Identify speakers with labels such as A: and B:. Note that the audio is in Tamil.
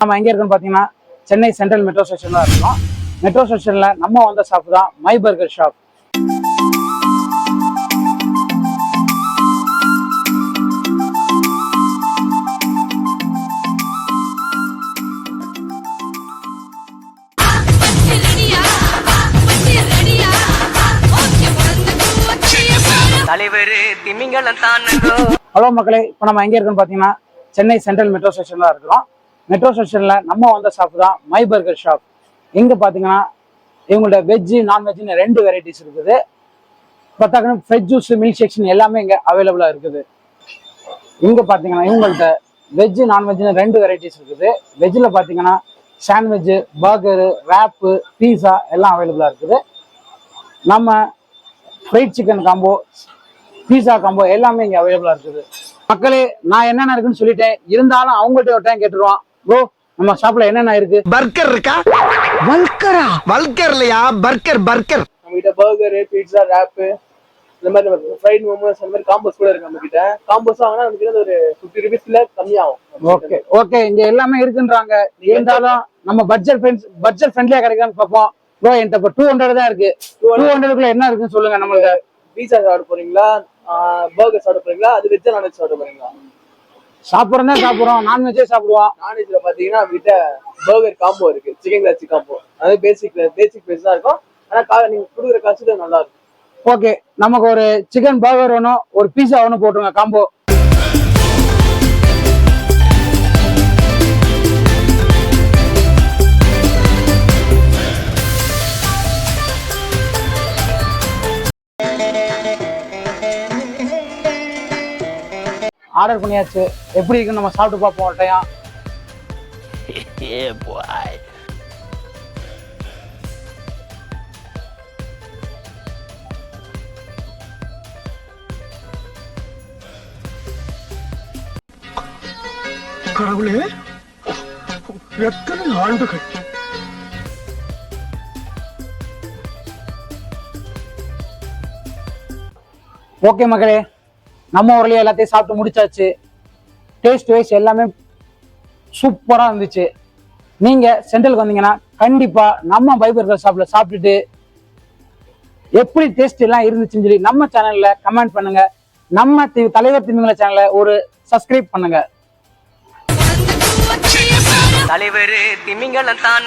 A: நம்ம எங்க இருக்குன்னு பாத்தீங்கன்னா சென்னை சென்ட்ரல் மெட்ரோ ஸ்டேஷன்ல இருக்கோம். மெட்ரோ ஸ்டேஷன்ல நம்ம வந்த ஷாப் தான் மை பர்கர் ஷாப். ஹலோ மக்களே, இப்போ நம்ம எங்க இருக்குன்னு பாத்தீங்கன்னா சென்னை சென்ட்ரல் மெட்ரோ ஸ்டேஷன்ல இருக்கிறோம். மெட்ரோ ஸ்டேஷன்ல நம்ம வந்த ஷாப் தான் மை பர்கர் ஷாப். இங்க பாத்தீங்கன்னா இவங்கள்ட்ட வெஜ்ஜு நான்வெஜ்னு 2 வெரைட்டிஸ் இருக்குது. பார்த்தாங்கன்னா ஃப்ரெஷ் ஜூஸ், மில்க் ஷேக்ஸ் எல்லாமே இங்க அவைலபிளா இருக்குது. இங்க பாத்தீங்கன்னா இவங்கள்ட்ட வெஜ்ஜு நான்வெஜ்னு 2 வெரைட்டிஸ் இருக்குது. வெஜ்ஜில் பாத்தீங்கன்னா சாண்ட்விட்ஜு, பர்கரு, ரேப்பு, பீஸா எல்லாம் அவைலபிளா இருக்குது. நம்ம ஃப்ரைட் சிக்கன் காம்போ, பீஸா காம்போ எல்லாமே இங்க அவைலபிளா இருக்குது. மக்களே, நான் என்னென்ன இருக்குன்னு சொல்லிட்டேன், இருந்தாலும் அவங்கள்ட்ட ஒரு டைம் கேட்டுருவான். ப்ரோ, நம்ம ஷாப்ல என்னென்ன இருக்கு?
B: பர்கர் இருக்கா? வல்கரா? வல்கர் இல்லையா, பர்கர் பர்கர்.
C: நம்ம கிட்ட பர்கரு, பீட்சா, ரேப்பு, இந்த மாதிரி ஃப்ரைட் மோமோஸ், அந்த மாதிரி காம்போஸ் கூட இருக்கு. நம்ம கிட்ட காம்போஸ் வாங்கினா நமக்கு கிட்ட ஒரு 50 ரூபீஸ்ல கம்மியாகும்.
A: ஓகே ஓகே, இங்க எல்லாமே இருக்குன்றாங்க. இருந்தாலும் நம்ம பட்ஜெட் ஃப்ரெண்ட்லியா கிடைக்கான்னு பார்ப்போம். ப்ரோ, என்கிட்ட இப்போ 200 தான் இருக்கு. 200க்குள்ள என்ன இருக்குன்னு சொல்லுங்க. நம்மளுக்கு
C: பீட்சா சாப்பிட போறீங்களா, பர்கர் சாப்பிட போறீங்களா, அது வெஜ் நான்வெஜ் சாப்பிட போறீங்களா?
A: சாப்பிட்றதா சாப்பிடுறோம், நான்வெஜ்ஜே சாப்பிடுவோம்.
C: நான்வெஜ்ல பாத்தீங்கன்னா நம்ம கிட்ட பர்கர் காம்போ இருக்கு, சிக்கன் கிராச்சி காம்போ. அது பேசிக் பிரைஸ் தான் இருக்கும். ஆனா நீங்க கொடுக்குற காசு நல்லா இருக்கும்.
A: ஓகே, நமக்கு ஒரு சிக்கன் பர்கர் ஒன்றும் ஒரு பீஸா ஒன்று போட்டுருங்க காம்போ. ஆர்டர் பண்ணியாச்சு. எப்படி இருக்குன்னு நம்ம சாப்பிட்டு பார்ப்போம் ஒரு டைம்.
B: கடவுளே, எத்தனை ஆண்டுகள்!
A: ஓகே மக்களே, நம்ம ஊர்லயே எல்லாத்தையும் சாப்பிட்டு முடிச்சாச்சு. டேஸ்ட் வைஸ் எல்லாமே சூப்பரா இருந்துச்சு. நீங்க சென்ட்ரலுக்கு வந்தீங்கன்னா கண்டிப்பா நம்ம மை பர்கர் ஷாப்ல சாப்பிட்டுட்டு எப்படி டேஸ்ட் எல்லாம் இருந்துச்சுன்னு சொல்லி நம்ம சேனல்ல கமெண்ட் பண்ணுங்க. நம்ம தலைவர் திமிங்கல சேனலை ஒரு சப்ஸ்கிரைப் பண்ணுங்க.
B: தலைவர் திமிங்கலம் தான்.